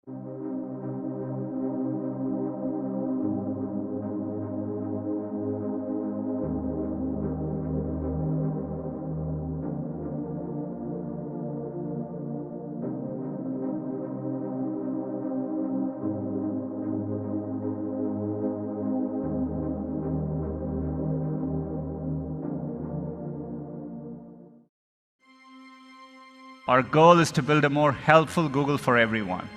Our goal is to build a more helpful Google for everyone.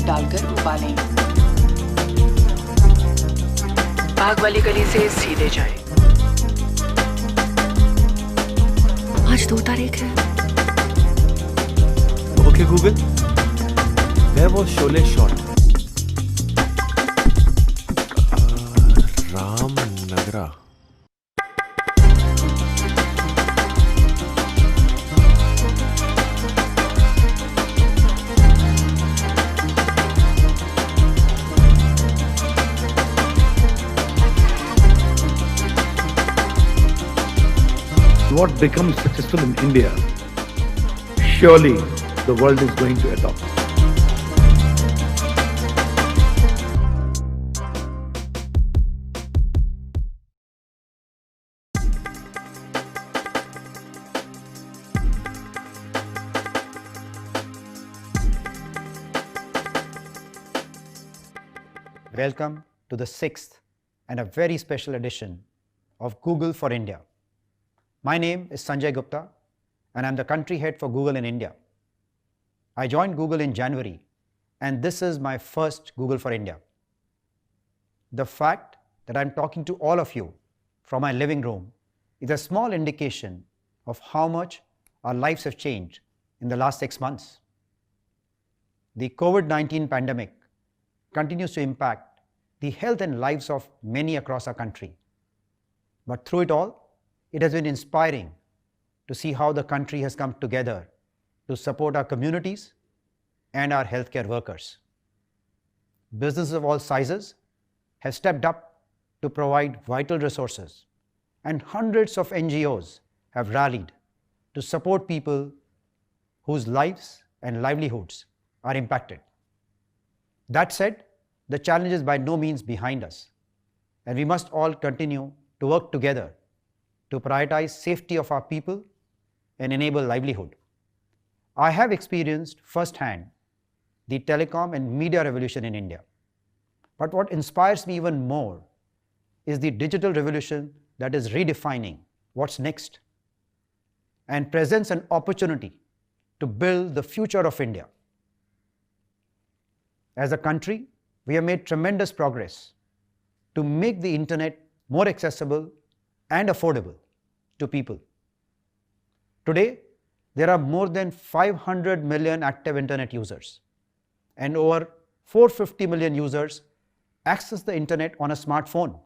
डालकर उबालें। आग वाली गली से सीधे जाएं। आज 2 तारीख है। Okay Google, where was Sholay shot? Ramanagara. What becomes successful in India, surely the world is going to adopt. Welcome to the 6th and a very special edition of Google for India. My name is Sanjay Gupta and I'm the country head for Google in India. I joined Google in January and this is my first Google for India. The fact that I'm talking to all of you from my living room is a small indication of how much our lives have changed in the last 6 months. The COVID-19 pandemic continues to impact the health and lives of many across our country. But through it all, it has been inspiring to see how the country has come together to support our communities and our healthcare workers. Businesses of all sizes have stepped up to provide vital resources, and hundreds of NGOs have rallied to support people whose lives and livelihoods are impacted. That said, the challenge is by no means behind us, and we must all continue to work together to prioritize safety of our people and enable livelihood. I have experienced firsthand the telecom and media revolution in India. But what inspires me even more is the digital revolution that is redefining what's next and presents an opportunity to build the future of India. As a country, we have made tremendous progress to make the internet more accessible and affordable to people. Today, there are more than 500 million active internet users, and over 450 million users access the internet on a smartphone.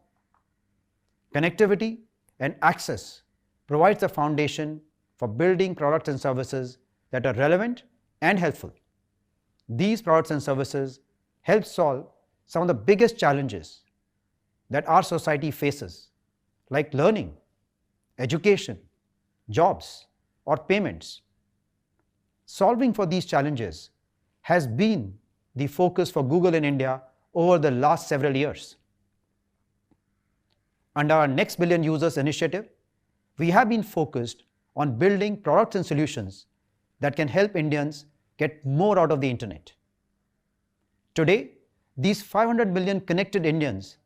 Connectivity and access provides the foundation for building products and services that are relevant and helpful. These products and services help solve some of the biggest challenges that our society faces, like learning, education, jobs, or payments. Solving for these challenges has been the focus for Google in India over the last several years. Under our Next Billion Users initiative, we have been focused on building products and solutions that can help Indians get more out of the internet. Today, these 500 million connected Indians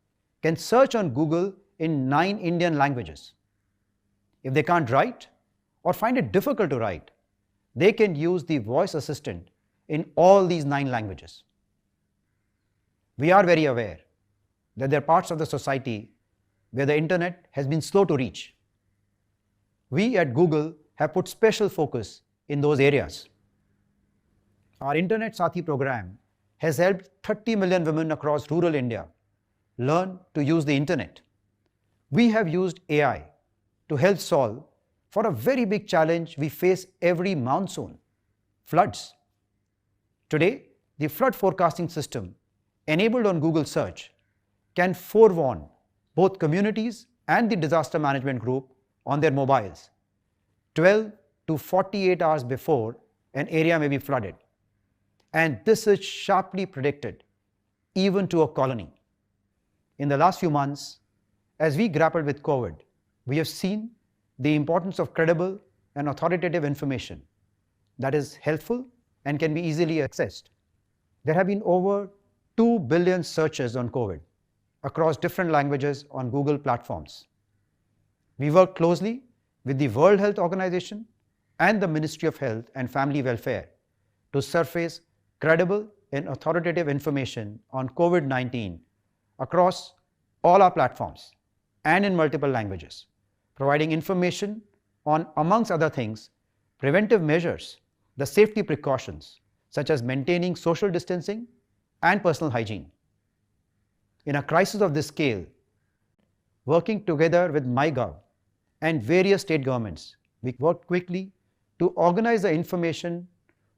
can search on Google in 9 Indian languages. If they can't write or find it difficult to write, they can use the voice assistant in all these 9 languages. We are very aware that there are parts of the society where the internet has been slow to reach. We at Google have put special focus in those areas. Our Internet Sathi program has helped 30 million women across rural India learn to use the internet. We have used AI to help solve for a very big challenge we face every monsoon: floods. Today, the flood forecasting system enabled on Google search can forewarn both communities and the disaster management group on their mobiles 12 to 48 hours before an area may be flooded. And this is sharply predicted even to a colony. In the last few months, as we grappled with COVID, we have seen the importance of credible and authoritative information that is helpful and can be easily accessed. There have been over 2 billion searches on COVID across different languages on Google platforms. We work closely with the World Health Organization and the Ministry of Health and Family Welfare to surface credible and authoritative information on COVID-19 across all our platforms and in multiple languages, providing information on, amongst other things, preventive measures, the safety precautions, such as maintaining social distancing and personal hygiene. In a crisis of this scale, working together with MyGov and various state governments, we worked quickly to organize the information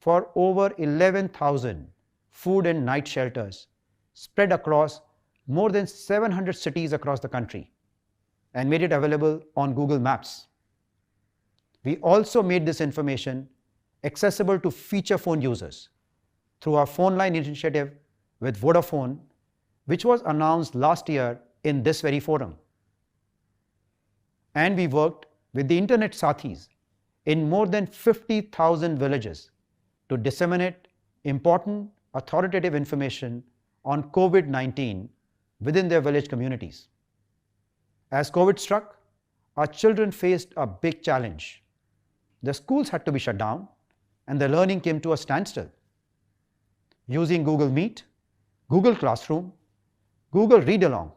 for over 11,000 food and night shelters spread across more than 700 cities across the country and made it available on Google Maps. We also made this information accessible to feature phone users through our phone line initiative with Vodafone, which was announced last year in this very forum. And we worked with the Internet Sathis in more than 50,000 villages to disseminate important authoritative information on COVID-19 within their village communities. As COVID struck, our children faced a big challenge. The schools had to be shut down and the learning came to a standstill. Using Google Meet, Google Classroom, Google Read Along,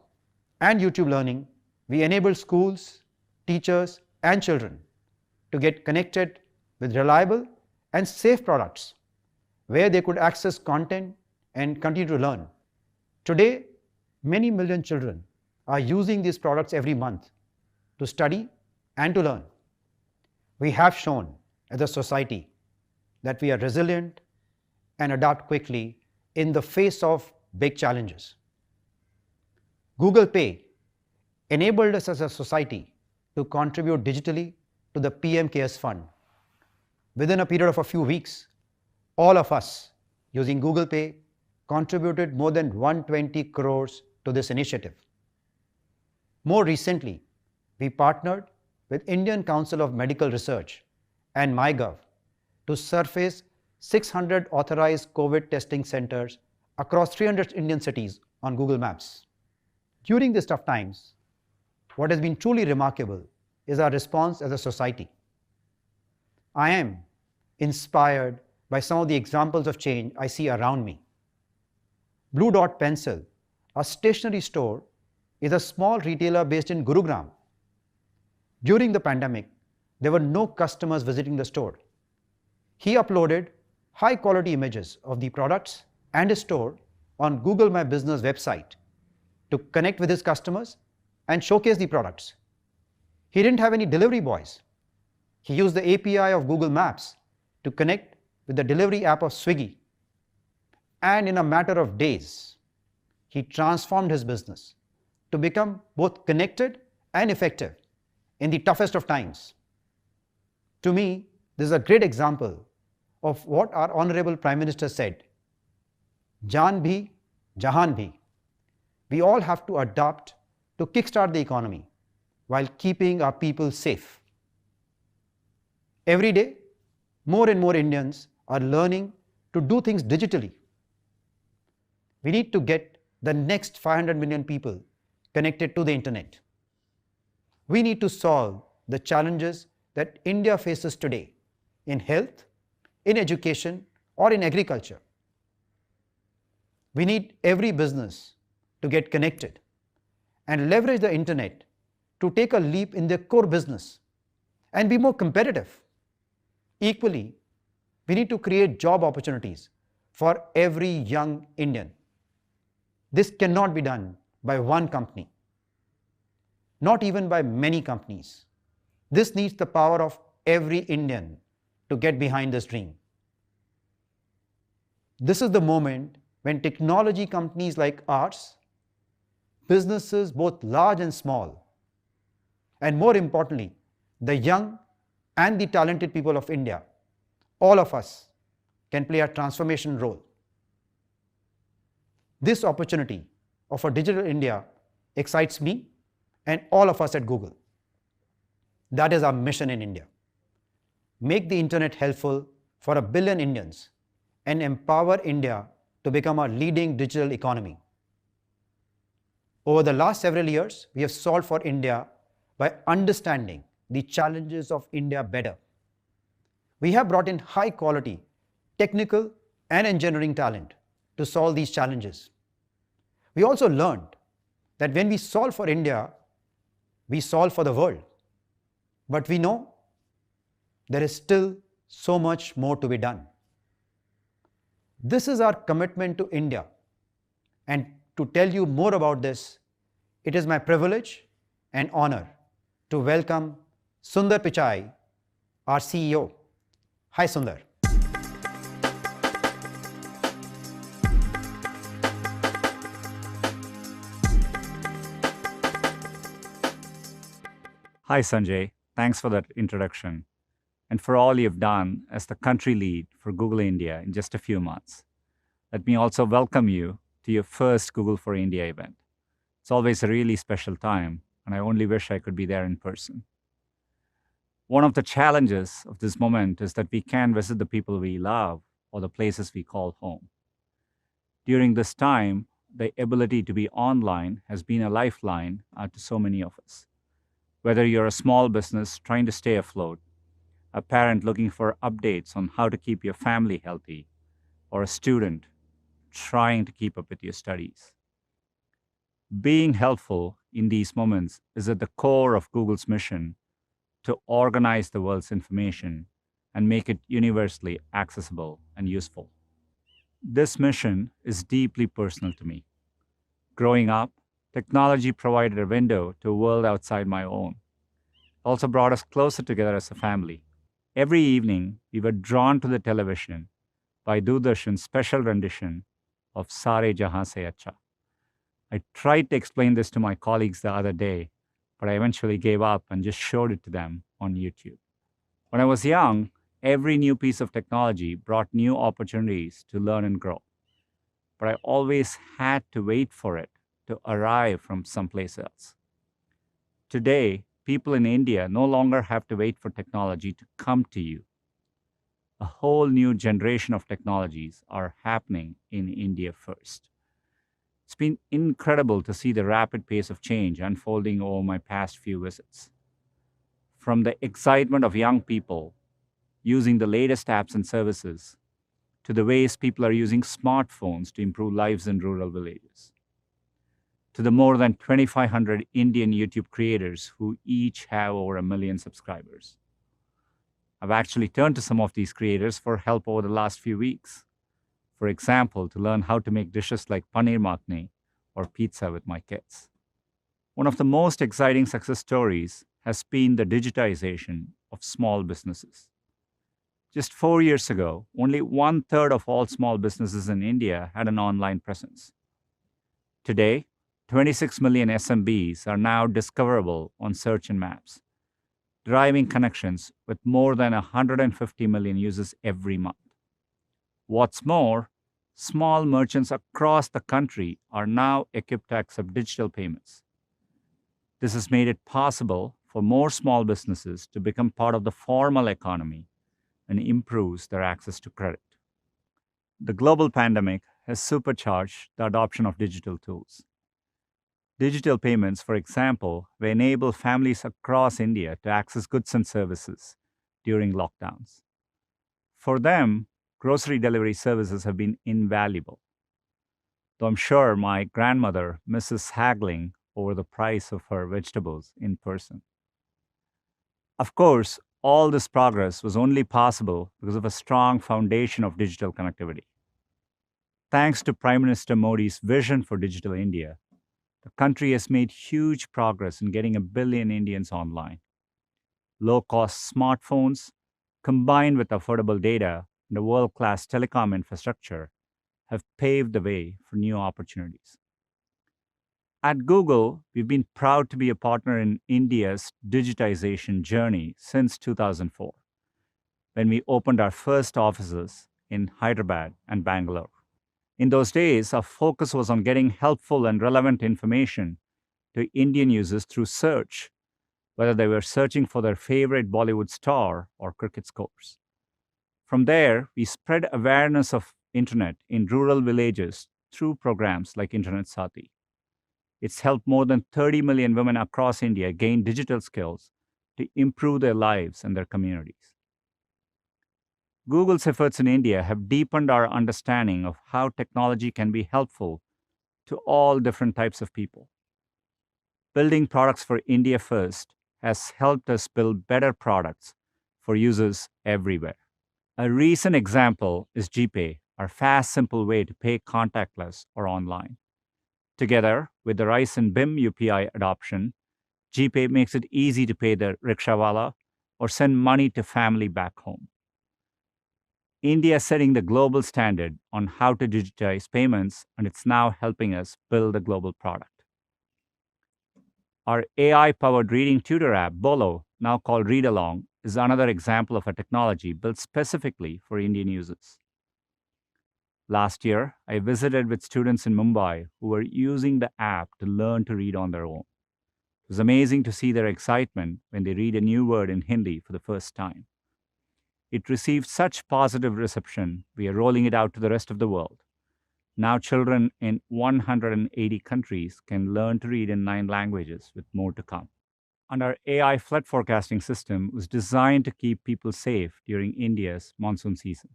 and YouTube Learning, we enabled schools, teachers, and children to get connected with reliable and safe products where they could access content and continue to learn. Today, many million children are using these products every month to study and to learn. We have shown as a society that we are resilient and adapt quickly in the face of big challenges. Google Pay enabled us as a society to contribute digitally to the PM Cares Fund. Within a period of a few weeks, all of us using Google Pay contributed more than 120 crores to this initiative. More recently, we partnered with Indian Council of Medical Research and MyGov to surface 600 authorized COVID testing centers across 300 Indian cities on Google Maps. During these tough times, what has been truly remarkable is our response as a society. I am inspired by some of the examples of change I see around me. Blue Dot Pencil, a stationery store, is a small retailer based in Gurugram. During the pandemic, there were no customers visiting the store. He uploaded high-quality images of the products and his store on Google My Business website to connect with his customers and showcase the products. He didn't have any delivery boys. He used the API of Google Maps to connect with the delivery app of Swiggy. And in a matter of days, he transformed his business to become both connected and effective in the toughest of times. To me, this is a great example of what our Honorable Prime Minister said, Jaan bhi, Jahan bhi. We all have to adapt to kickstart the economy while keeping our people safe. Every day, more and more Indians are learning to do things digitally. We need to get the next 500 million people connected to the internet. We need to solve the challenges that India faces today in health, in education, or in agriculture. We need every business to get connected and leverage the internet to take a leap in their core business and be more competitive. Equally, we need to create job opportunities for every young Indian. This cannot be done by one company, not even by many companies. This needs the power of every Indian to get behind this dream. This is the moment when technology companies like ours, businesses both large and small, and more importantly, the young and the talented people of India, all of us, can play a transformation role. This opportunity of a digital India excites me and all of us at Google. That is our mission in India. Make the internet helpful for 1 billion Indians and empower India to become a leading digital economy. Over the last several years, we have solved for India by understanding the challenges of India better. We have brought in high quality technical and engineering talent to solve these challenges. We also learned that when we solve for India, we solve for the world. But we know there is still so much more to be done. This is our commitment to India. And to tell you more about this, it is my privilege and honor to welcome Sundar Pichai, our CEO. Hi, Sundar. Hi, Sanjay. Thanks for that introduction and for all you've done as the country lead for Google India in just a few months. Let me also welcome you to your first Google for India event. It's always a really special time, and I only wish I could be there in person. One of the challenges of this moment is that we can't visit the people we love or the places we call home. During this time, the ability to be online has been a lifeline to so many of us. Whether you're a small business trying to stay afloat, a parent looking for updates on how to keep your family healthy, or a student trying to keep up with your studies. Being helpful in these moments is at the core of Google's mission to organize the world's information and make it universally accessible and useful. This mission is deeply personal to me. Growing up, technology provided a window to a world outside my own. It also brought us closer together as a family. Every evening, we were drawn to the television by Doordarshan's special rendition of Sare Jahan Se Acha. I tried to explain this to my colleagues the other day, but I eventually gave up and just showed it to them on YouTube. When I was young, every new piece of technology brought new opportunities to learn and grow. But I always had to wait for it to arrive from someplace else. Today, people in India no longer have to wait for technology to come to you. A whole new generation of technologies are happening in India first. It's been incredible to see the rapid pace of change unfolding over my past few visits. From the excitement of young people using the latest apps and services to the ways people are using smartphones to improve lives in rural villages, to the more than 2,500 Indian YouTube creators who each have over 1 million subscribers. I've actually turned to some of these creators for help over the last few weeks. For example, to learn how to make dishes like paneer makhni or pizza with my kids. One of the most exciting success stories has been the digitization of small businesses. Just 4 years ago, only 1/3 of all small businesses in India had an online presence. Today, 26 million SMBs are now discoverable on search and maps, driving connections with more than 150 million users every month. What's more, small merchants across the country are now equipped to accept digital payments. This has made it possible for more small businesses to become part of the formal economy and improves their access to credit. The global pandemic has supercharged the adoption of digital tools. Digital payments, for example, will enable families across India to access goods and services during lockdowns. For them, grocery delivery services have been invaluable, though I'm sure my grandmother misses haggling over the price of her vegetables in person. Of course, all this progress was only possible because of a strong foundation of digital connectivity. Thanks to Prime Minister Modi's vision for Digital India, the country has made huge progress in getting 1 billion Indians online. Low cost smartphones, combined with affordable data and a world class telecom infrastructure, have paved the way for new opportunities. At Google, we've been proud to be a partner in India's digitization journey since 2004, when we opened our first offices in Hyderabad and Bangalore. In those days, our focus was on getting helpful and relevant information to Indian users through search, whether they were searching for their favorite Bollywood star or cricket scores. From there, we spread awareness of internet in rural villages through programs like Internet Sati. It's helped more than 30 million women across India gain digital skills to improve their lives and their communities. Google's efforts in India have deepened our understanding of how technology can be helpful to all different types of people. Building products for India first has helped us build better products for users everywhere. A recent example is GPay, our fast, simple way to pay contactless or online. Together with the rise in BIM UPI adoption, GPay makes it easy to pay the rickshawala or send money to family back home. India is setting the global standard on how to digitize payments, and it's now helping us build a global product. Our AI-powered reading tutor app, Bolo, now called Read Along, is another example of a technology built specifically for Indian users. Last year, I visited with students in Mumbai who were using the app to learn to read on their own. It was amazing to see their excitement when they read a new word in Hindi for the first time. It received such positive reception, we are rolling it out to the rest of the world. Now, children in 180 countries can learn to read in 9 languages, with more to come. And our AI flood forecasting system was designed to keep people safe during India's monsoon season.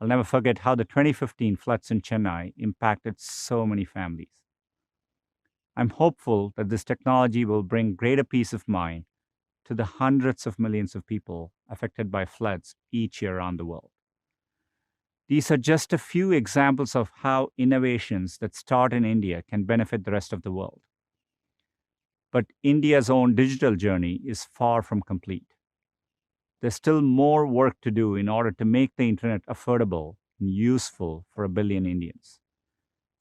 I'll never forget how the 2015 floods in Chennai impacted so many families. I'm hopeful that this technology will bring greater peace of mind to the hundreds of millions of people affected by floods each year around the world. These are just a few examples of how innovations that start in India can benefit the rest of the world. But India's own digital journey is far from complete. There's still more work to do in order to make the internet affordable and useful for 1 billion Indians.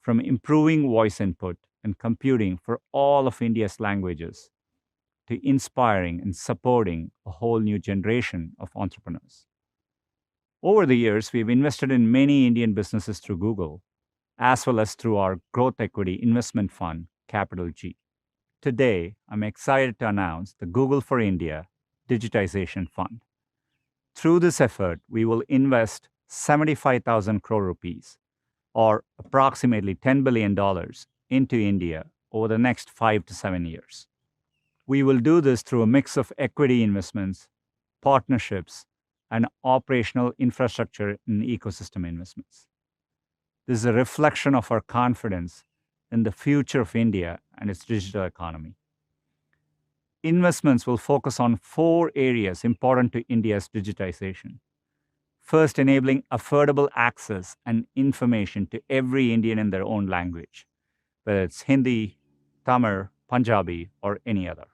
From improving voice input and computing for all of India's languages to inspiring and supporting a whole new generation of entrepreneurs. Over the years, we've invested in many Indian businesses through Google, as well as through our growth equity investment fund, Capital G. Today, I'm excited to announce the Google for India Digitization Fund. Through this effort, we will invest 75,000 crore rupees, or approximately $10 billion, into India over the next 5 to 7 years. We will do this through a mix of equity investments, partnerships, and operational infrastructure and ecosystem investments. This is a reflection of our confidence in the future of India and its digital economy. Investments will focus on 4 areas important to India's digitization. First, enabling affordable access and information to every Indian in their own language, whether it's Hindi, Tamil, Punjabi, or any other.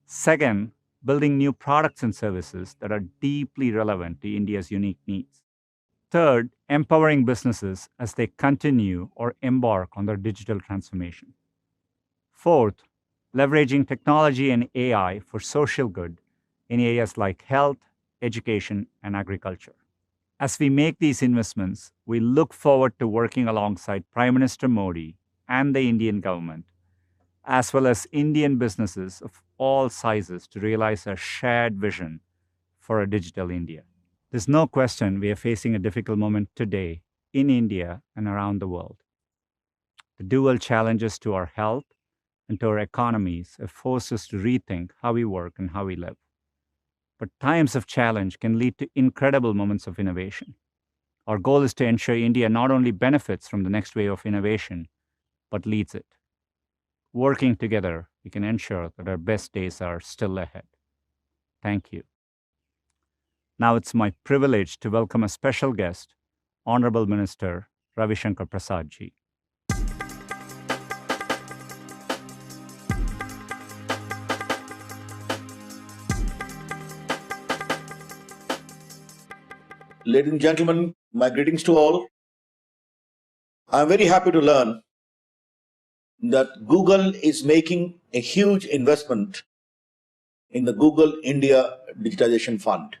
Second, building new products and services that are deeply relevant to India's unique needs. Third, empowering businesses as they continue or embark on their digital transformation. Fourth, leveraging technology and AI for social good in areas like health, education, and agriculture. As we make these investments, we look forward to working alongside Prime Minister Modi and the Indian government, as well as Indian businesses of all sizes, to realize a shared vision for a digital India. There's no question we are facing a difficult moment today in India and around the world. The dual challenges to our health and to our economies have forced us to rethink how we work and how we live. But times of challenge can lead to incredible moments of innovation. Our goal is to ensure India not only benefits from the next wave of innovation, but leads it. Working together, we can ensure that our best days are still ahead. Thank you. Now it's my privilege to welcome a special guest, Honorable Minister Ravi Shankar Prasad ji. Ladies and gentlemen, my greetings to all. I'm very happy to learn that Google is making a huge investment in the Google India Digitization Fund.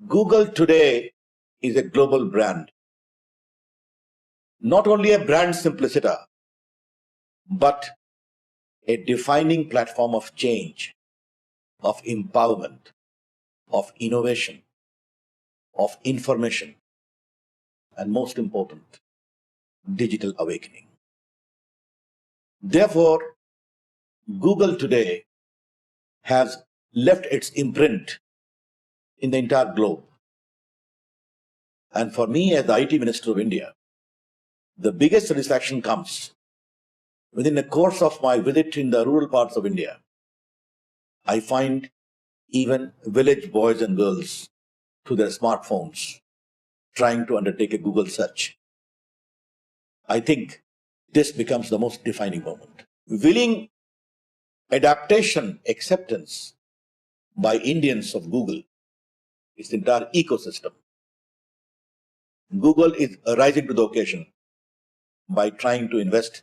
Google today is a global brand. Not only a brand simplicity, but a defining platform of change, of empowerment, of innovation, of information, and most important, digital awakening. Therefore, Google today has left its imprint in the entire globe. And for me, as the IT Minister of India, the biggest satisfaction comes within the course of my visit in the rural parts of India. I find even village boys and girls through their smartphones trying to undertake a Google search. I think this becomes the most defining moment. Willing adaptation, acceptance by Indians of Google, its entire ecosystem. Google is rising to the occasion by trying to invest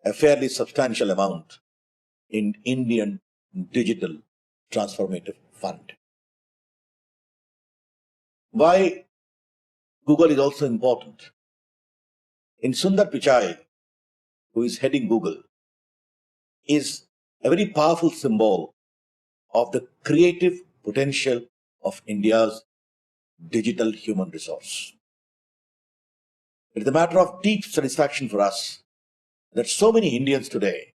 a fairly substantial amount in Indian Digital Transformative Fund. Why Google is also important? In Sundar Pichai, who is heading Google, is a very powerful symbol of the creative potential of India's digital human resource. It is a matter of deep satisfaction for us that so many Indians today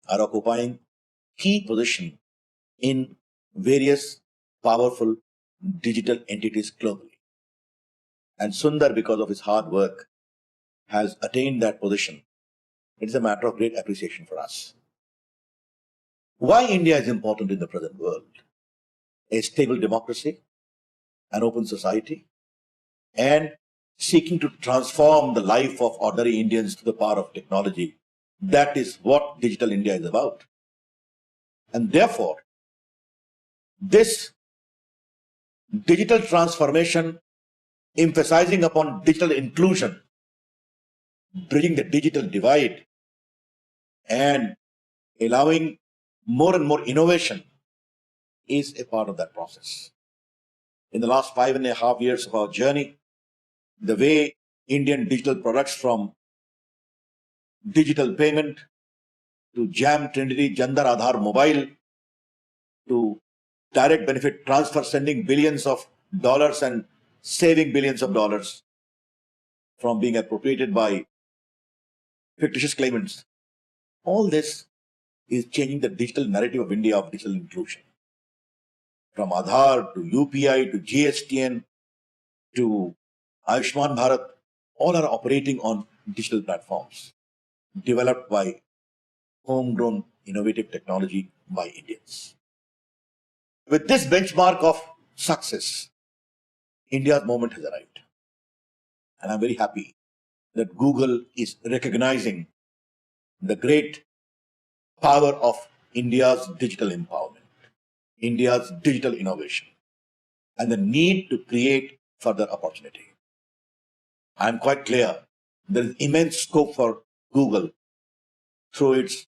are occupying key position in various powerful digital entities globally. And Sundar, because of his hard work, has attained that position. It is a matter of great appreciation for us. Why India is important in the present world? A stable democracy, an open society, and seeking to transform the life of ordinary Indians to the power of technology. That is what Digital India is about. And therefore, this digital transformation, emphasizing upon digital inclusion, bridging the digital divide, and allowing more and more innovation, is a part of that process. In the last 5.5 years of our journey, the way Indian digital products, from digital payment to Jam Trinity, Jandar Aadhaar Mobile, to direct benefit transfer, sending billions of dollars and saving billions of dollars from being appropriated by fictitious claimants. All this is changing the digital narrative of India of digital inclusion. From Aadhaar to UPI to GSTN to Ayushman Bharat, all are operating on digital platforms developed by homegrown innovative technology by Indians. With this benchmark of success, India's moment has arrived. And I'm very happy that Google is recognizing the great power of India's digital empowerment, India's digital innovation, and the need to create further opportunity. I'm quite clear there is immense scope for Google through its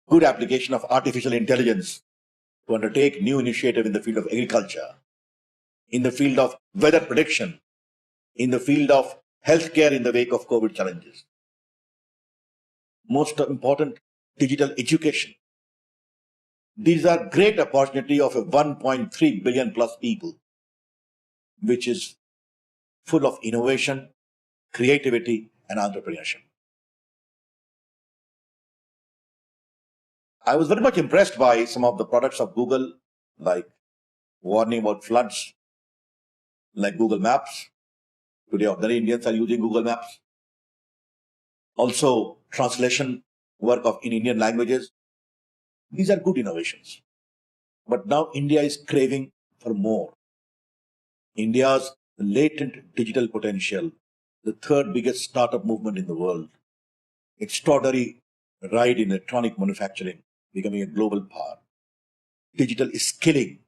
good application of artificial intelligence to undertake new initiative in the field of agriculture, in the field of weather prediction, in the field of healthcare in the wake of COVID challenges. Most important, digital education. These are great opportunity of a 1.3 billion plus people, which is full of innovation, creativity, and entrepreneurship. I was very much impressed by some of the products of Google, like warning about floods, like Google Maps. Today, ordinary Indians are using Google Maps. Also, translation work in Indian languages. These are good innovations. But now India is craving for more. India's latent digital potential, the third biggest startup movement in the world, extraordinary ride in electronic manufacturing, becoming a global power, digital skilling,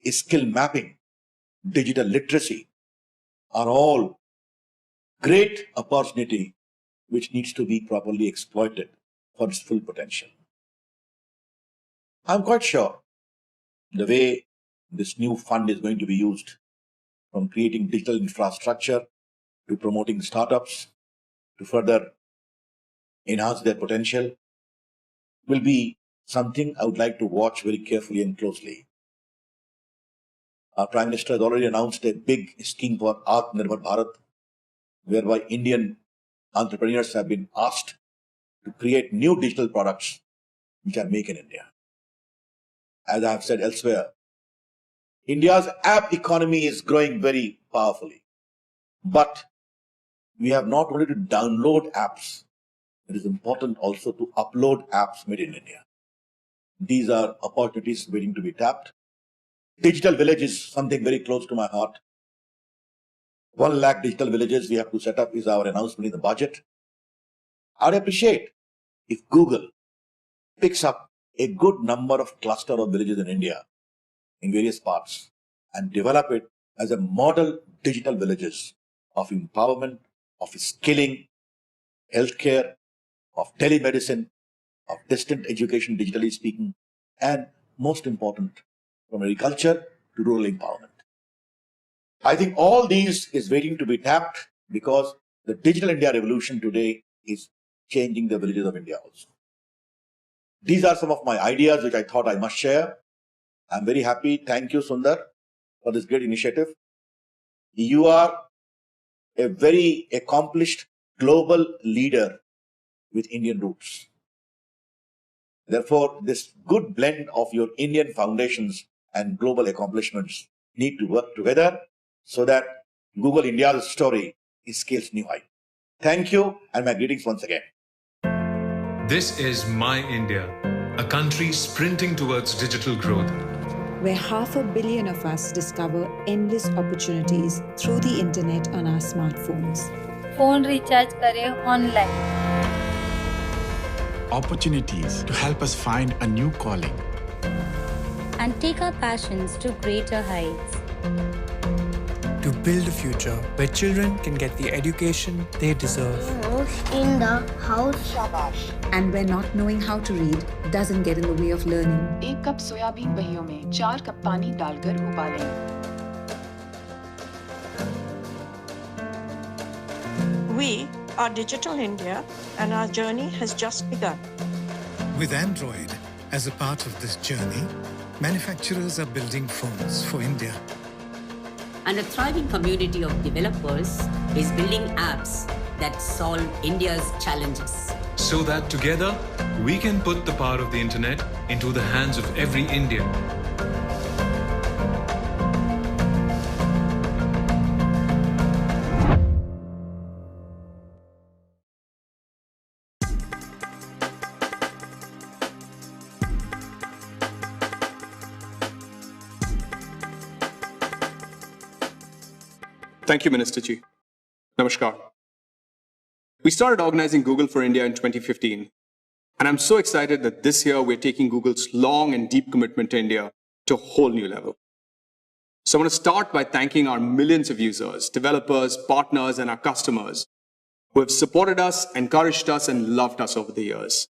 skill mapping, digital literacy are all great opportunity which needs to be properly exploited for its full potential. I'm quite sure the way this new fund is going to be used, from creating digital infrastructure to promoting startups to further enhance their potential, will be something I would like to watch very carefully and closely. Our Prime Minister has already announced a big scheme for Atmanirbhar Bharat, whereby Indian entrepreneurs have been asked to create new digital products which are made in India. As I have said elsewhere, India's app economy is growing very powerfully. But we have not only to download apps, it is important also to upload apps made in India. These are opportunities waiting to be tapped. Digital village is something very close to my heart. 1 lakh digital villages we have to set up is our announcement in the budget. I would appreciate if Google picks up a good number of cluster of villages in India in various parts and develop it as a model digital villages of empowerment, of skilling, healthcare, of telemedicine, of distant education, digitally speaking, and most important, from agriculture to rural empowerment. I think all these is waiting to be tapped because the digital India revolution today is changing the villages of India also. These are some of my ideas which I thought I must share. I'm very happy. Thank you, Sundar, for this great initiative. You are a very accomplished global leader with Indian roots. Therefore, this good blend of your Indian foundations and global accomplishments need to work together so that Google India's story scales new height. Thank you, and my greetings once again. This is My India, a country sprinting towards digital growth, where 500 million of us discover endless opportunities through the internet on our smartphones. phone recharge करें online. Opportunities to help us find a new calling. And take our passions to greater heights. To build a future where children can get the education they deserve. In the house. Shabash. And where not knowing how to read doesn't get in the way of learning. 1 cup soybean बहियों में 4 cup पानी डालकर उबालें। We are Digital India and our journey has just begun. With Android as a part of this journey, manufacturers are building phones for India. And a thriving community of developers is building apps that solve India's challenges. so that together we can put the power of the internet into the hands of every Indian. Thank you, Minister Ji. Namaskar. We started organizing Google for India in 2015, and I'm so excited that this year we're taking Google's long and deep commitment to India to a whole new level. So I want to start by thanking our millions of users, developers, partners, and our customers who have supported us, encouraged us, and loved us over the years.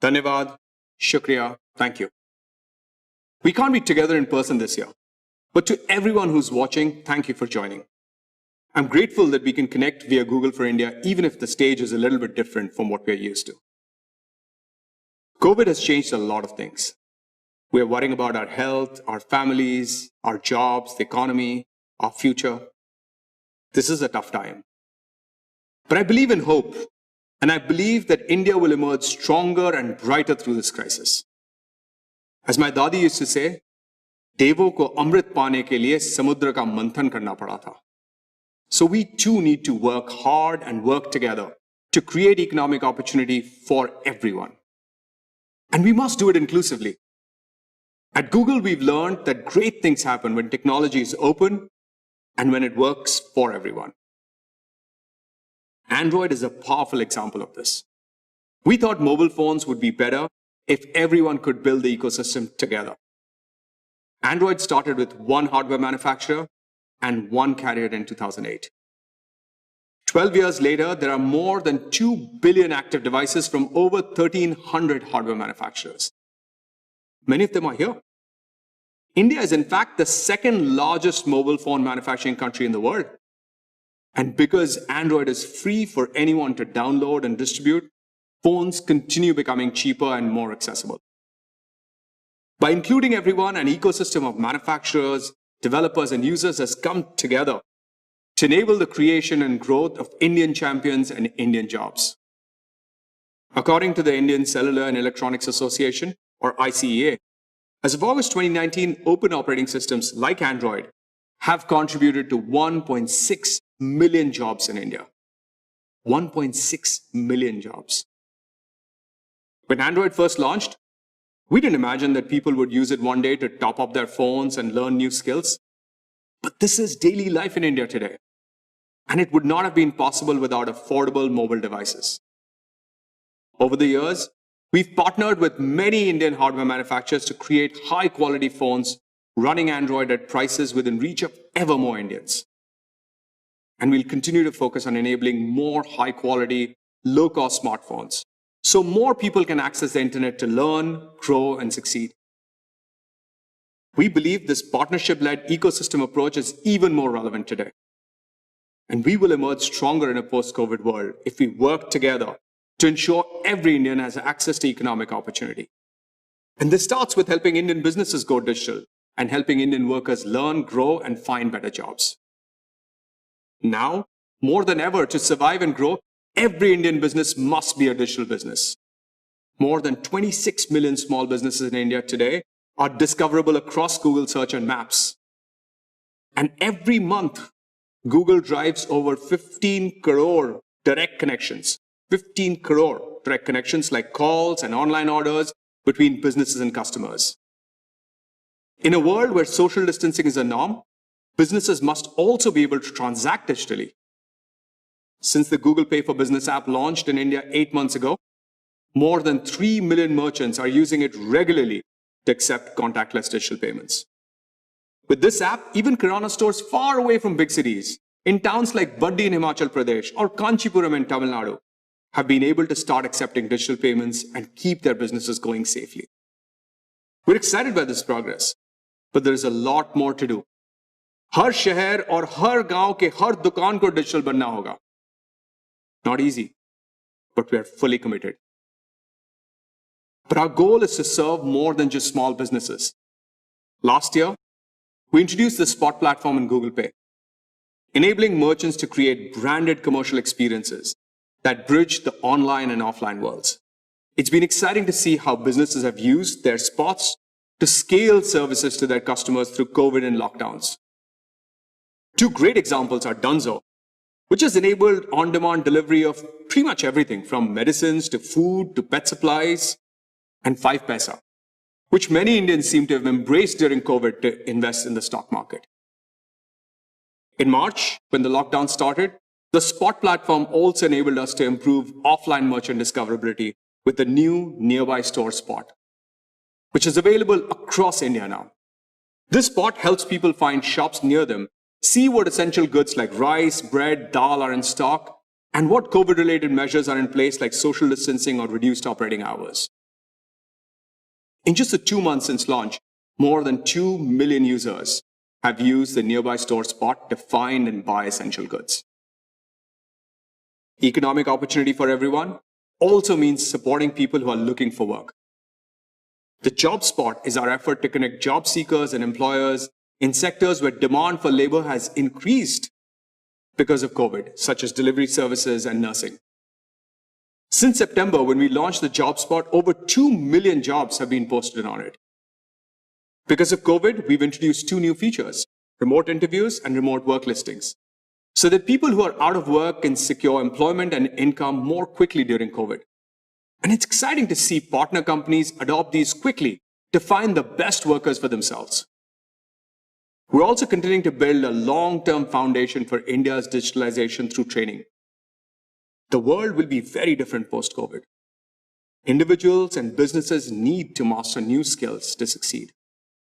Dhanyavad, Shukriya, thank you. We can't be together in person this year, but to everyone who's watching, thank you for joining. I'm grateful that we can connect via Google for India, even if the stage is a little bit different from what we're used to. COVID has changed a lot of things. We're worrying about our health, our families, our jobs, the economy, our future. This is a tough time. But I believe in hope, and I believe that India will emerge stronger and brighter through this crisis. As my dadi used to say, देवों को अमृत पाने के लिए समुद्र का मंथन करना पड़ा था. So we too need to work hard and work together to create economic opportunity for everyone. And we must do it inclusively. At Google, we've learned that great things happen when technology is open and when it works for everyone. Android is a powerful example of this. We thought mobile phones would be better if everyone could build the ecosystem together. Android started with one hardware manufacturer and one carrier in 2008. 12 years later, there are more than 2 billion active devices from over 1,300 hardware manufacturers. Many of them are here. India is in fact the second largest mobile phone manufacturing country in the world. And because Android is free for anyone to download and distribute, phones continue becoming cheaper and more accessible. By including everyone, an ecosystem of manufacturers, developers, and users has come together to enable the creation and growth of Indian champions and Indian jobs. According to the Indian Cellular and Electronics Association, or ICEA, as of August 2019, open operating systems like Android have contributed to 1.6 million jobs in India. 1.6 million jobs. When Android first launched, we didn't imagine that people would use it one day to top up their phones and learn new skills. But this is daily life in India today. And it would not have been possible without affordable mobile devices. Over the years, we've partnered with many Indian hardware manufacturers to create high-quality phones running Android at prices within reach of ever more Indians. And we'll continue to focus on enabling more high-quality, low-cost smartphones so more people can access the internet to learn, grow, and succeed. We believe this partnership-led ecosystem approach is even more relevant today. And we will emerge stronger in a post-COVID world if we work together to ensure every Indian has access to economic opportunity. And this starts with helping Indian businesses go digital and helping Indian workers learn, grow, and find better jobs. Now, more than ever, to survive and grow, every Indian business must be a digital business. More than 26 million small businesses in India today are discoverable across Google Search and Maps. And every month, Google drives over 15 crore direct connections. 15 crore direct connections like calls and online orders between businesses and customers. In a world where social distancing is a norm, businesses must also be able to transact digitally. Since the Google Pay for Business app launched in India 8 months ago, more than 3 million merchants are using it regularly to accept contactless digital payments. With this app, even kirana stores far away from big cities, in towns like Baddi in Himachal Pradesh or Kanchipuram in Tamil Nadu, have been able to start accepting digital payments and keep their businesses going safely. We're excited by this progress, but there is a lot more to do. हर शहर और हर गांव के हर दुकान को digital बनना होगा. Not easy, but we are fully committed. But our goal is to serve more than just small businesses. Last year, we introduced the Spot platform in Google Pay, enabling merchants to create branded commercial experiences that bridge the online and offline worlds. It's been exciting to see how businesses have used their spots to scale services to their customers through COVID and lockdowns. Two great examples are Dunzo, which has enabled on-demand delivery of pretty much everything from medicines to food to pet supplies, and 5paisa, which many Indians seem to have embraced during COVID to invest in the stock market. In March, when the lockdown started, the Spot platform also enabled us to improve offline merchant discoverability with the new Nearby Store Spot, which is available across India now. This spot helps people find shops near them, see what essential goods like rice, bread, dal are in stock, and what COVID-related measures are in place like social distancing or reduced operating hours. In just the 2 months since launch, more than 2 million users have used the Nearby Store Spot to find and buy essential goods. Economic opportunity for everyone also means supporting people who are looking for work. The Job Spot is our effort to connect job seekers and employers in sectors where demand for labor has increased because of COVID, such as delivery services and nursing. Since September, when we launched the Job Spot, over 2 million jobs have been posted on it. Because of COVID, we've introduced 2 new features, remote interviews and remote work listings, so that people who are out of work can secure employment and income more quickly during COVID. And it's exciting to see partner companies adopt these quickly to find the best workers for themselves. We're also continuing to build a long-term foundation for India's digitalization through training. The world will be very different post-COVID. Individuals and businesses need to master new skills to succeed.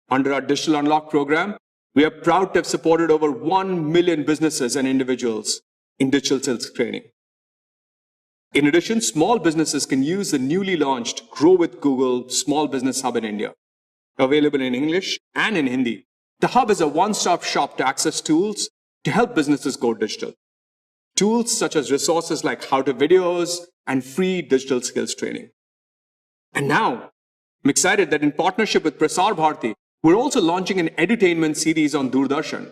Under our Digital Unlock program, we are proud to have supported over 1 million businesses and individuals in digital skills training. In addition, small businesses can use the newly launched Grow with Google Small Business Hub in India. Available in English and in Hindi, the hub is a one-stop shop to access tools to help businesses go digital. Tools such as resources like how-to videos and free digital skills training. And now, I'm excited that in partnership with Prasar Bharati, we're also launching an edutainment series on Doordarshan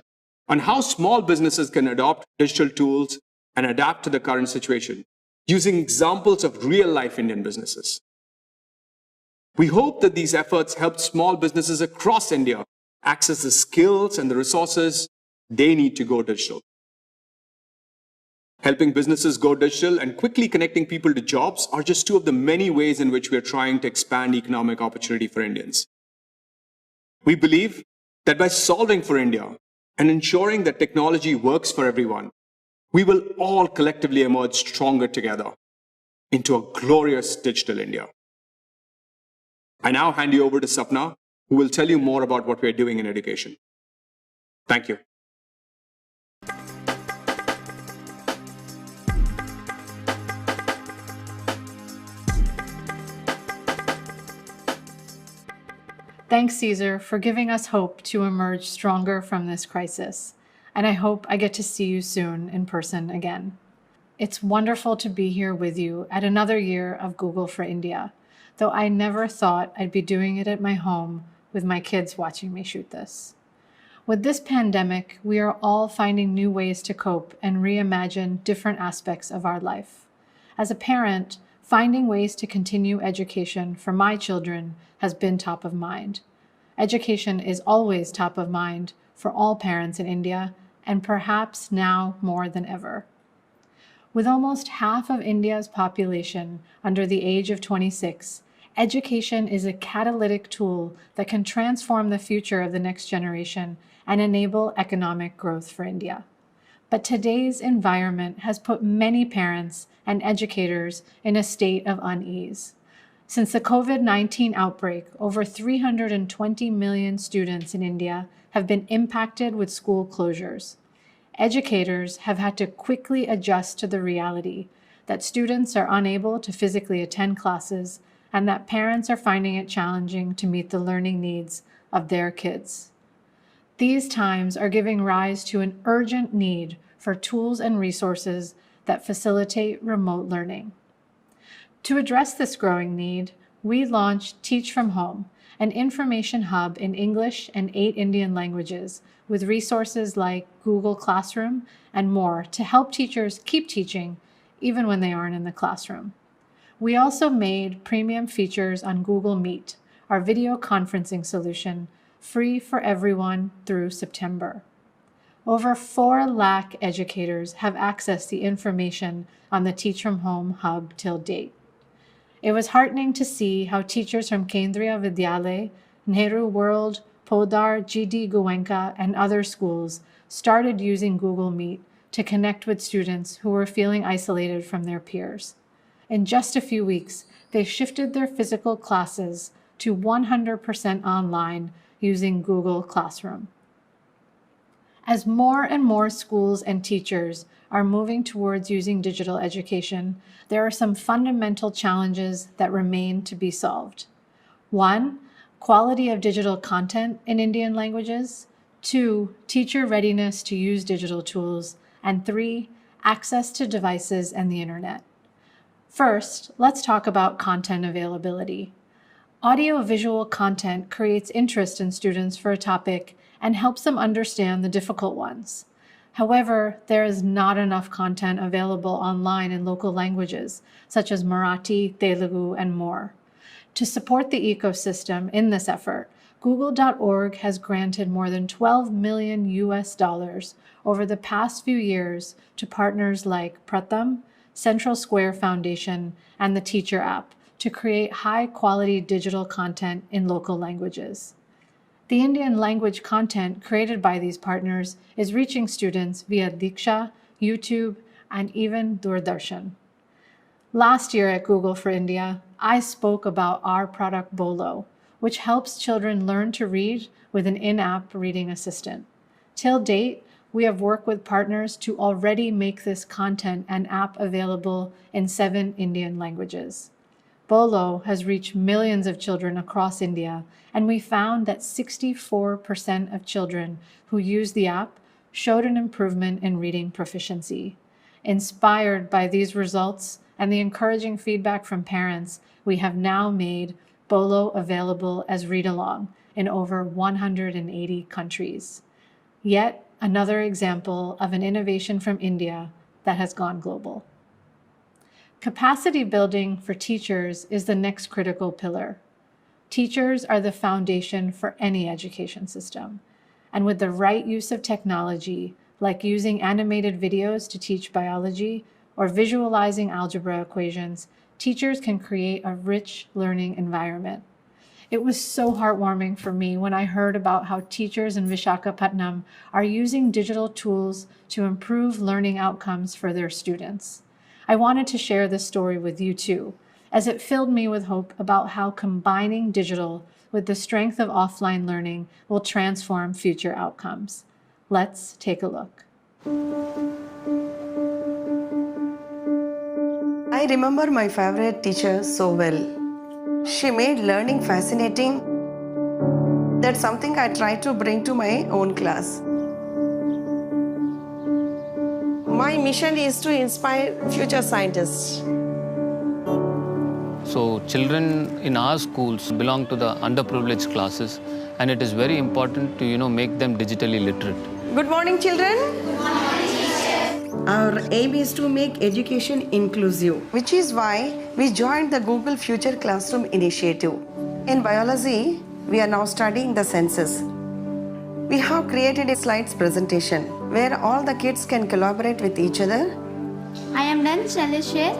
on how small businesses can adopt digital tools and adapt to the current situation, using examples of real-life Indian businesses. We hope that these efforts help small businesses across India access the skills and the resources they need to go digital. Helping businesses go digital and quickly connecting people to jobs are just two of the many ways in which we are trying to expand economic opportunity for Indians. We believe that by solving for India and ensuring that technology works for everyone, we will all collectively emerge stronger together into a glorious digital India. I now hand you over to Sapna, who will tell you more about what we are doing in education. Thank you. Thanks, Caesar, for giving us hope to emerge stronger from this crisis. And I hope I get to see you soon in person again. It's wonderful to be here with you at another year of Google for India, though I never thought I'd be doing it at my home with my kids watching me shoot this. With this pandemic, we are all finding new ways to cope and reimagine different aspects of our life. As a parent, finding ways to continue education for my children has been top of mind. Education is always top of mind for all parents in India, and perhaps now more than ever. With almost half of India's population under the age of 26, education is a catalytic tool that can transform the future of the next generation and enable economic growth for India. But today's environment has put many parents and educators in a state of unease. Since the COVID-19 outbreak, over 320 million students in India have been impacted with school closures. Educators have had to quickly adjust to the reality that students are unable to physically attend classes and that parents are finding it challenging to meet the learning needs of their kids. These times are giving rise to an urgent need for tools and resources that facilitate remote learning. To address this growing need, we launched Teach from Home, an information hub in English and 8 Indian languages with resources like Google Classroom and more to help teachers keep teaching even when they aren't in the classroom. We also made premium features on Google Meet, our video conferencing solution, free for everyone through September. Over 4 lakh educators have accessed the information on the Teach from Home hub till date. It was heartening to see how teachers from Kendriya Vidyalaya, Nehru World, Podar, GD Goenka, and other schools started using Google Meet to connect with students who were feeling isolated from their peers. In just a few weeks, they shifted their physical classes to 100% online using Google Classroom. As more and more schools and teachers are moving towards using digital education, there are some fundamental challenges that remain to be solved. 1, quality of digital content in Indian languages. 2, teacher readiness to use digital tools. And 3, access to devices and the internet. First, let's talk about content availability. Audio-visual content creates interest in students for a topic and helps them understand the difficult ones. However, there is not enough content available online in local languages, such as Marathi, Telugu, and more. To support the ecosystem in this effort, Google.org has granted more than $12 million over the past few years to partners like Pratham, Central Square Foundation, and the Teacher app to create high-quality digital content in local languages. The Indian language content created by these partners is reaching students via Diksha, YouTube, and even Doordarshan. Last year at Google for India, I spoke about our product Bolo, which helps children learn to read with an in-app reading assistant. Till date, we have worked with partners to already make this content and app available in 7 Indian languages. Bolo has reached millions of children across India, and we found that 64% of children who use the app showed an improvement in reading proficiency. Inspired by these results and the encouraging feedback from parents, we have now made Bolo available as read-along in over 180 countries. Yet another example of an innovation from India that has gone global. Capacity building for teachers is the next critical pillar. Teachers are the foundation for any education system. And with the right use of technology, like using animated videos to teach biology or visualizing algebra equations, teachers can create a rich learning environment. It was so heartwarming for me when I heard about how teachers in Visakhapatnam are using digital tools to improve learning outcomes for their students. I wanted to share this story with you too, as it filled me with hope about how combining digital with the strength of offline learning will transform future outcomes. Let's take a look. I remember my favorite teacher so well. She made learning fascinating. That's something I try to bring to my own class. My mission is to inspire future scientists. So children in our schools belong to the underprivileged classes, and it is very important to make them digitally literate. Good morning, children. Our aim is to make education inclusive, which is why we joined the Google Future Classroom initiative. In biology, we are now studying the senses. We have created a slides presentation where all the kids can collaborate with each other. I am Dan Chalishir.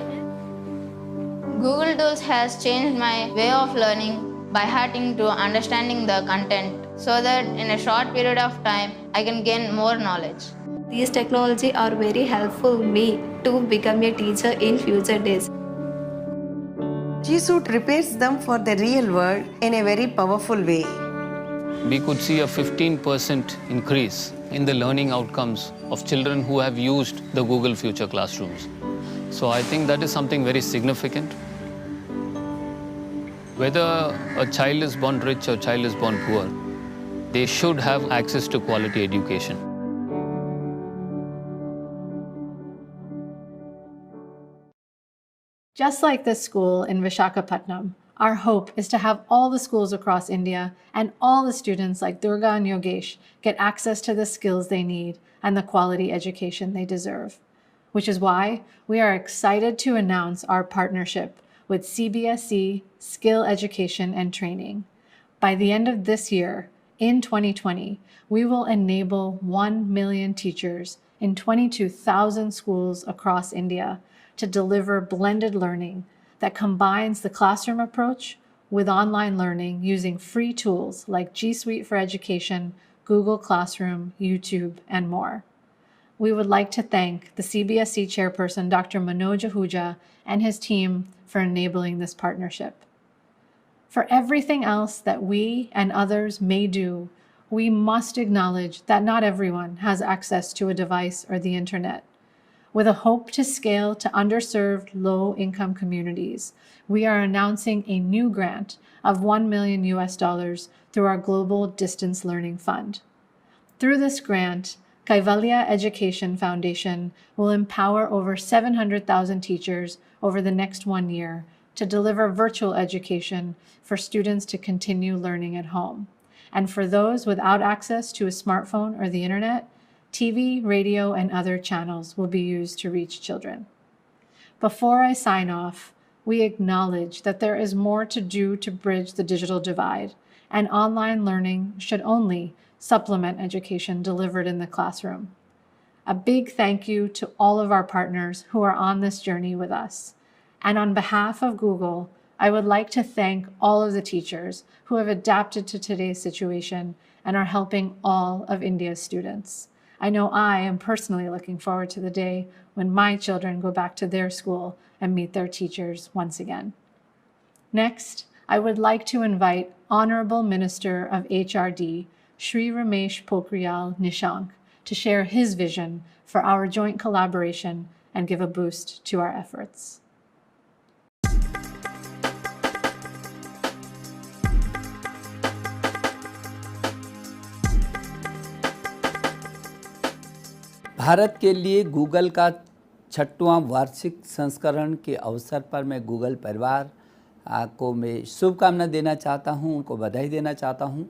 Google Docs has changed my way of learning by having to understanding the content so that in a short period of time, I can gain more knowledge. These technology are very helpful me to become a teacher in future days. G Suite prepares them for the real world in a very powerful way. We could see a 15% increase in the learning outcomes of children who have used the Google Future Classrooms. So I think that is something very significant. Whether a child is born rich or a child is born poor, they should have access to quality education. Just like this school in Visakhapatnam, our hope is to have all the schools across India and all the students like Durga and Yogesh get access to the skills they need and the quality education they deserve. Which is why we are excited to announce our partnership with CBSE Skill Education and Training. By the end of this year, in 2020, we will enable 1 million teachers in 22,000 schools across India to deliver blended learning that combines the classroom approach with online learning using free tools like G Suite for Education, Google Classroom, YouTube, and more. We would like to thank the CBSE chairperson, Dr. Manoj Ahuja, and his team for enabling this partnership. For everything else that we and others may do, we must acknowledge that not everyone has access to a device or the internet. With a hope to scale to underserved low-income communities, we are announcing a new grant of $1 million through our Global Distance Learning Fund. Through this grant, Kaivalya Education Foundation will empower over 700,000 teachers over the next 1 year to deliver virtual education for students to continue learning at home. And for those without access to a smartphone or the internet, TV, radio, and other channels will be used to reach children. Before I sign off, we acknowledge that there is more to do to bridge the digital divide, and online learning should only supplement education delivered in the classroom. A big thank you to all of our partners who are on this journey with us. And on behalf of Google, I would like to thank all of the teachers who have adapted to today's situation and are helping all of India's students. I know I am personally looking forward to the day when my children go back to their school and meet their teachers once again. Next, I would like to invite Hon'ble Minister of HRD, Shri Ramesh Pokhriyal Nishank, to share his vision for our joint collaboration and give a boost to our efforts. Bharat के लिए Google का 6वां वार्षिक संस्करण के अवसर पर मैं Google परिवार को मैं शुभकामना देना चाहता हूं, उनको बधाई देना चाहता हूं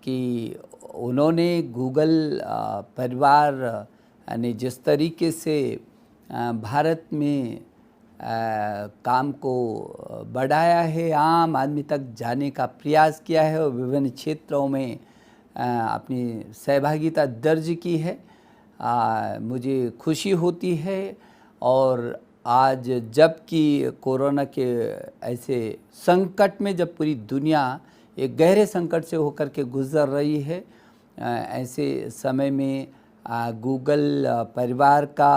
कि उन्होंने गूगल परिवार ने जिस तरीके से भारत में काम को बढ़ाया है, आम आदमी तक जाने का प्रयास किया है और विभिन्न क्षेत्रों में अपनी सहभागिता दर्ज की है। मुझे खुशी होती है। और आज जबकि कोरोना के ऐसे संकट में जब पूरी दुनिया एक गहरे संकट से होकर के गुजर रही है, ऐसे समय में गूगल परिवार का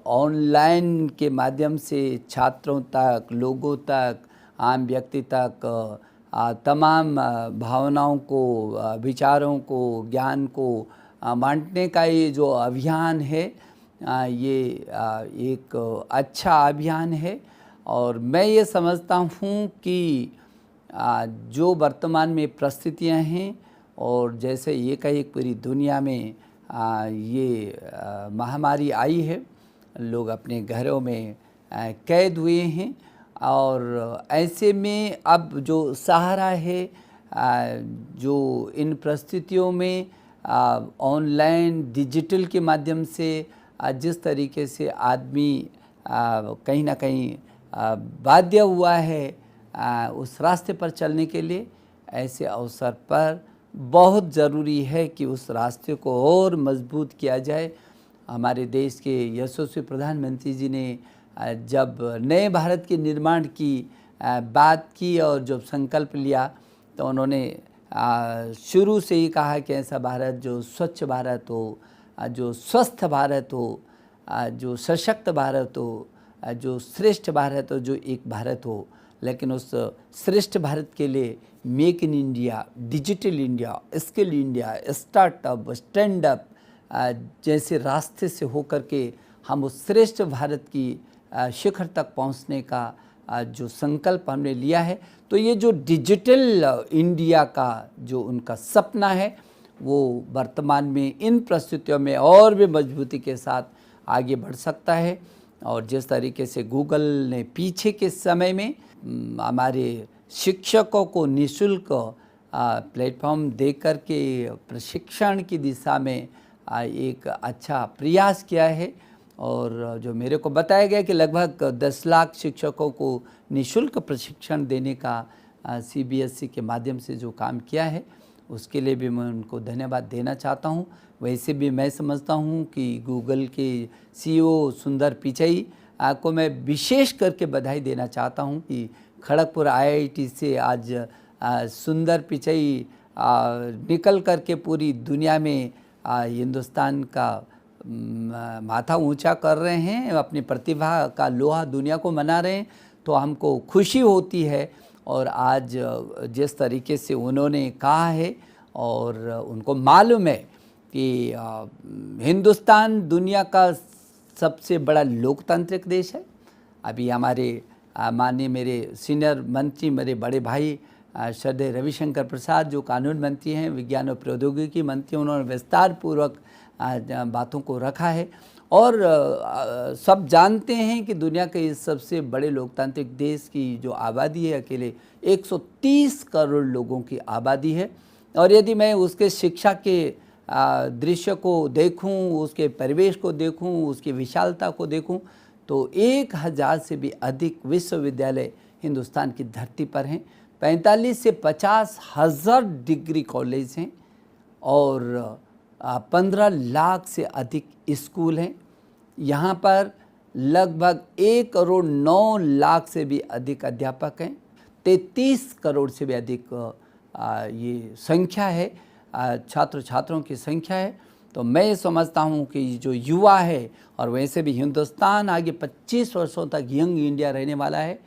ऑनलाइन के माध्यम से छात्रों तक, लोगों तक, आम व्यक्ति तक तमाम भावनाओं को, विचारों को, ज्ञान को बांटने का ये जो अभियान है, ये एक अच्छा अभियान है। और मैं ये समझता हूँ कि जो वर्तमान में परिस्थितियाँ हैं और जैसे एक पूरी दुनिया में ये महामारी आई है, लोग अपने घरों में कैद हुए हैं और ऐसे में अब जो सहारा है, जो इन परिस्थितियों में ऑनलाइन डिजिटल के माध्यम से जिस तरीके से आदमी कहीं ना कहीं बाध्य हुआ है उस रास्ते पर चलने के लिए, ऐसे अवसर पर बहुत ज़रूरी है कि उस रास्ते को और मजबूत किया जाए। हमारे देश के यशस्वी प्रधानमंत्री जी ने जब नए भारत के निर्माण की बात की और जब संकल्प लिया तो उन्होंने शुरू से ही कहा कि ऐसा भारत जो स्वच्छ भारत हो, जो स्वस्थ भारत हो, जो सशक्त भारत हो, जो श्रेष्ठ भारत हो, जो एक भारत हो। लेकिन उस श्रेष्ठ भारत के लिए make in India, digital India, skill India, startup, stand up जैसे रास्ते से होकर के हम उस श्रेष्ठ भारत की शिखर तक पहुंचने का जो संकल्प हमने लिया है, तो ये जो डिजिटल इंडिया का जो उनका सपना है वो वर्तमान में इन परिस्थितियों में और भी मजबूती के साथ आगे बढ़ सकता है। और जिस तरीके से गूगल ने पीछे के समय में हमारे शिक्षकों को निःशुल्क प्लेटफॉर्म देकर के प्रशिक्षण की दिशा में एक अच्छा प्रयास किया है। और जो मेरे को बताया गया कि लगभग 10 लाख शिक्षकों को निःशुल्क प्रशिक्षण देने का CBSE के माध्यम से जो काम किया है, उसके लिए भी मैं उनको धन्यवाद देना चाहता हूं। वैसे भी मैं समझता हूं कि गूगल के CEO सुंदर पिचाई को मैं विशेष करके बधाई देना चाहता हूं कि खड़गपुर IIT से आज सुंदर पिचाई निकल करके पूरी दुनिया में हिंदुस्तान का माथा ऊंचा कर रहे हैं, अपनी प्रतिभा का लोहा दुनिया को मना रहे हैं, तो हमको खुशी होती है। और आज जिस तरीके से उन्होंने कहा है और उनको मालूम है कि हिंदुस्तान दुनिया का सबसे बड़ा लोकतांत्रिक देश है। अभी हमारे माननीय मेरे सीनियर मंत्री, मेरे बड़े भाई श्रद्धेय रवि शंकर प्रसाद जो कानून मंत्री हैं, विज्ञान और प्रौद्योगिकी मंत्री, उन्होंने विस्तार पूर्वक बातों को रखा है। और सब जानते हैं कि दुनिया के इस सबसे बड़े लोकतांत्रिक देश की जो आबादी है, अकेले 130 करोड़ लोगों की आबादी है। और यदि मैं उसके शिक्षा के दृश्य को देखूं, उसके परिवेश को देखूं, उसकी विशालता को देखूं, तो 1000 से भी अधिक विश्वविद्यालय हिंदुस्तान की धरती पर हैं। 45 से 50 हज़ार डिग्री कॉलेज हैं और 15 लाख से अधिक स्कूल हैं। यहाँ पर लगभग 1,09,00,000 से भी अधिक अध्यापक हैं, 33 करोड़ से भी अधिक ये संख्या है, छात्र छात्रों की संख्या है। तो मैं ये समझता हूँ कि जो युवा है, और वैसे भी हिंदुस्तान आगे 25 वर्षों तक यंग इंडिया रहने वाला है,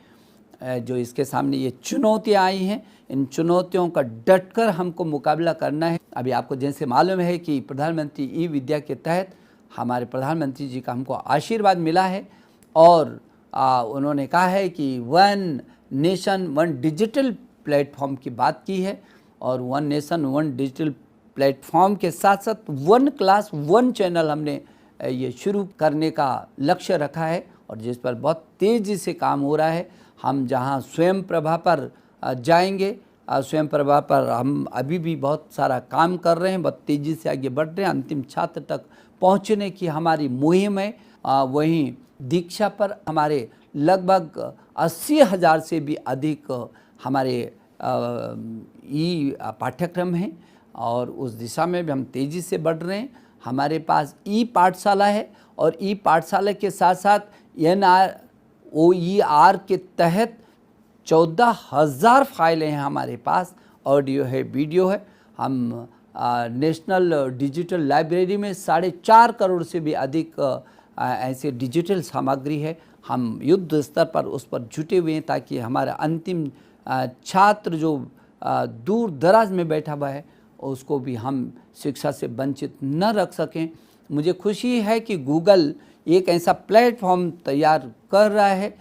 जो इसके सामने ये चुनौतियाँ आई हैं, इन चुनौतियों का डटकर हमको मुकाबला करना है। अभी आपको जैसे मालूम है कि प्रधानमंत्री ई विद्या के तहत हमारे प्रधानमंत्री जी का हमको आशीर्वाद मिला है, और उन्होंने कहा है कि 1 नेशन 1 डिजिटल प्लेटफॉर्म की बात की है, और 1 नेशन 1 डिजिटल प्लेटफॉर्म के साथ साथ 1 क्लास 1 चैनल हमने ये शुरू करने का लक्ष्य रखा है, और जिस पर बहुत तेज़ी से काम हो रहा है। हम जहां स्वयं प्रभा पर जाएंगे, स्वयं प्रभा पर हम अभी भी बहुत सारा काम कर रहे हैं, बहुत तेज़ी से आगे बढ़ रहे हैं, अंतिम छात्र तक पहुंचने की हमारी मुहिम है। वहीं दीक्षा पर हमारे लगभग 80,000 से भी अधिक हमारे ई पाठ्यक्रम हैं, और उस दिशा में भी हम तेज़ी से बढ़ रहे हैं। हमारे पास ई पाठशाला है, और ई पाठशाला के साथ साथ NROER के तहत 14,000 फाइलें हैं हमारे पास, ऑडियो है, वीडियो है। हम नेशनल डिजिटल लाइब्रेरी में 4.5 करोड़ से भी अधिक ऐसे डिजिटल सामग्री है। हम युद्ध स्तर पर उस पर जुटे हुए हैं, ताकि हमारा अंतिम छात्र जो दूर दराज में बैठा हुआ है, उसको भी हम शिक्षा से वंचित न रख सकें। मुझे खुशी है कि गूगल एक ऐसा प्लेटफॉर्म तैयार कर रहा है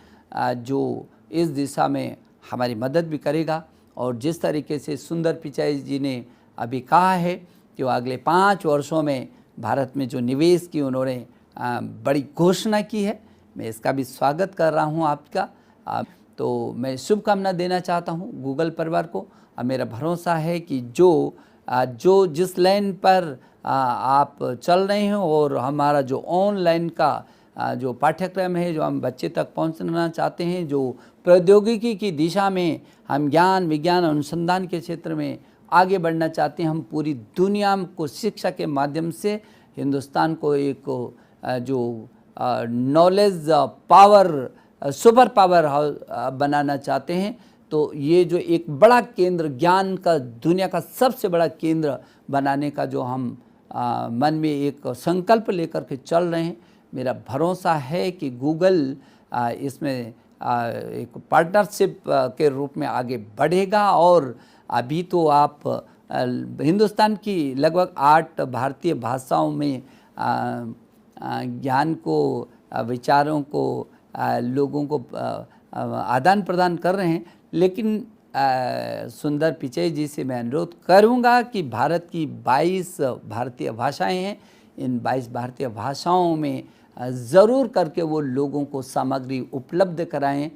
जो इस दिशा में हमारी मदद भी करेगा, और जिस तरीके से सुंदर पिचाई जी ने अभी कहा है कि वो अगले 5 वर्षों में भारत में जो निवेश की उन्होंने बड़ी घोषणा की है, मैं इसका भी स्वागत कर रहा हूँ आपका। तो मैं शुभकामना देना चाहता हूँ गूगल परिवार को। मेरा भरोसा है कि जो जिस लाइन पर आप चल रहे हैं, और हमारा जो ऑनलाइन का जो पाठ्यक्रम है, जो हम बच्चे तक पहुंचना चाहते हैं, जो प्रौद्योगिकी की दिशा में हम ज्ञान विज्ञान अनुसंधान के क्षेत्र में आगे बढ़ना चाहते हैं, हम पूरी दुनिया को शिक्षा के माध्यम से हिंदुस्तान को एक जो knowledge power super power house बनाना चाहते हैं, तो ये जो एक बड़ा केंद्र, ज्ञान का दुनिया का सबसे बड़ा केंद्र बनाने का जो हम मन में एक संकल्प लेकर के चल रहे हैं, मेरा भरोसा है कि गूगल इसमें एक पार्टनरशिप के रूप में आगे बढ़ेगा। और अभी तो आप हिंदुस्तान की लगभग 8 भारतीय भाषाओं में ज्ञान को, विचारों को, लोगों को आदान प्रदान कर रहे हैं। लेकिन सुंदर पिचाई जी से मैं अनुरोध करूंगा कि भारत की 22 भारतीय भाषाएं हैं, इन 22 भारतीय भाषाओं में ज़रूर करके वो लोगों को सामग्री उपलब्ध कराएं,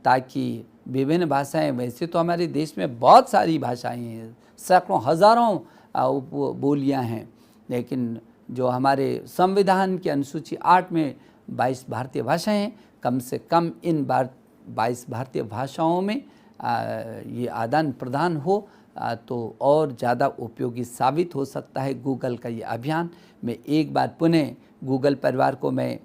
ताकि विभिन्न भाषाएं, वैसे तो हमारे देश में बहुत सारी भाषाएं हैं, सैकड़ों हज़ारों बोलियां हैं, लेकिन जो हमारे संविधान की अनुसूची 8 में 22 भारतीय भाषाएं हैं, कम से कम इन 22 भारतीय भाषाओं में ये आदान प्रदान हो तो और ज़्यादा उपयोगी साबित हो सकता है गूगल का ये अभियान। मैं एक बार पुनः गूगल परिवार को मैं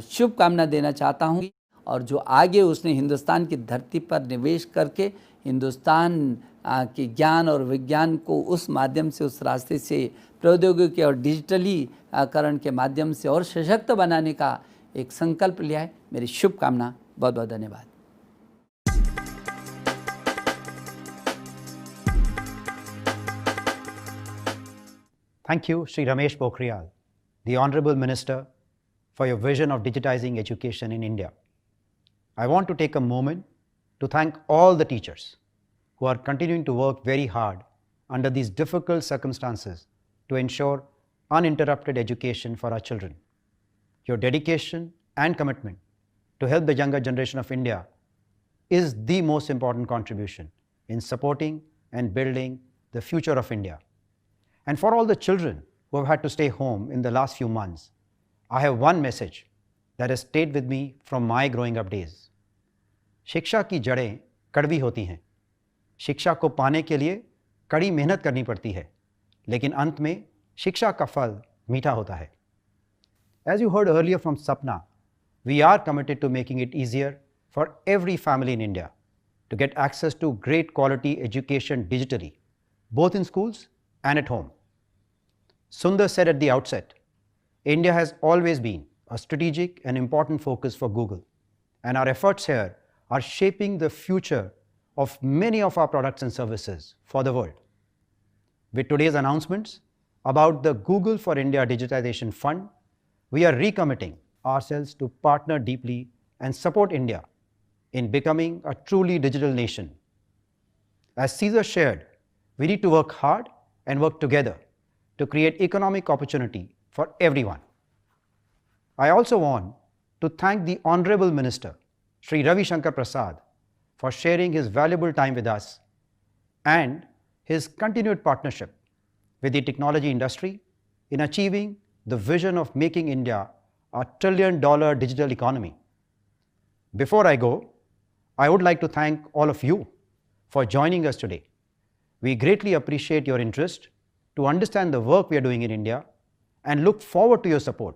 शुभकामना देना चाहता हूँ, और जो आगे उसने हिंदुस्तान की धरती पर निवेश करके हिंदुस्तान के ज्ञान और विज्ञान को उस माध्यम से, उस रास्ते से, प्रौद्योगिकी और डिजिटलीकरण के माध्यम से और सशक्त बनाने का एक संकल्प लिया है। मेरी शुभकामना। बहुत बहुत धन्यवाद। Thank you, Shri Ramesh Pokhriyal, the Honorable Minister, for your vision of digitizing education in India. I want to take a moment to thank all the teachers who are continuing to work very hard under these difficult circumstances to ensure uninterrupted education for our children. Your dedication and commitment to help the younger generation of India is the most important contribution in supporting and building the future of India. And for all the children who have had to stay home in the last few months, I have one message that has stayed with me from my growing up days. शिक्षा की जड़ें कड़वी होती हैं। शिक्षा को पाने के लिए कड़ी मेहनत करनी पड़ती है, लेकिन अंत में शिक्षा का फल मीठा होता है। As you heard earlier from Sapna, we are committed to making it easier for every family in India to get access to great quality education digitally, both in schools and at home. Sundar said at the outset, India has always been a strategic and important focus for Google, and our efforts here are shaping the future of many of our products and services for the world. With today's announcements about the Google for India Digitization Fund, we are recommitting ourselves to partner deeply and support India in becoming a truly digital nation. As Caesar shared, we need to work hard and work together to create economic opportunity for everyone. I also want to thank the Hon'ble Minister, Shri Ravi Shankar Prasad, for sharing his valuable time with us and his continued partnership with the technology industry in achieving the vision of making India a $1 trillion digital economy. Before I go, I would like to thank all of you for joining us today. We greatly appreciate your interest to understand the work we are doing in India and look forward to your support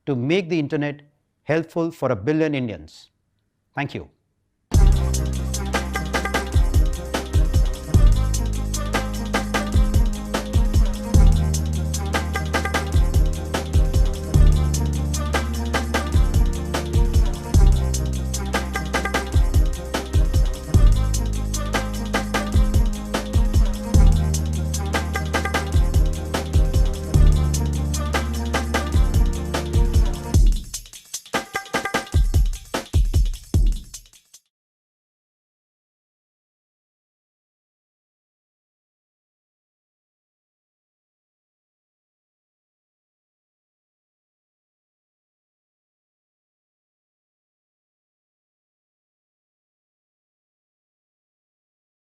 to make the internet helpful for 1 billion Indians. Thank you.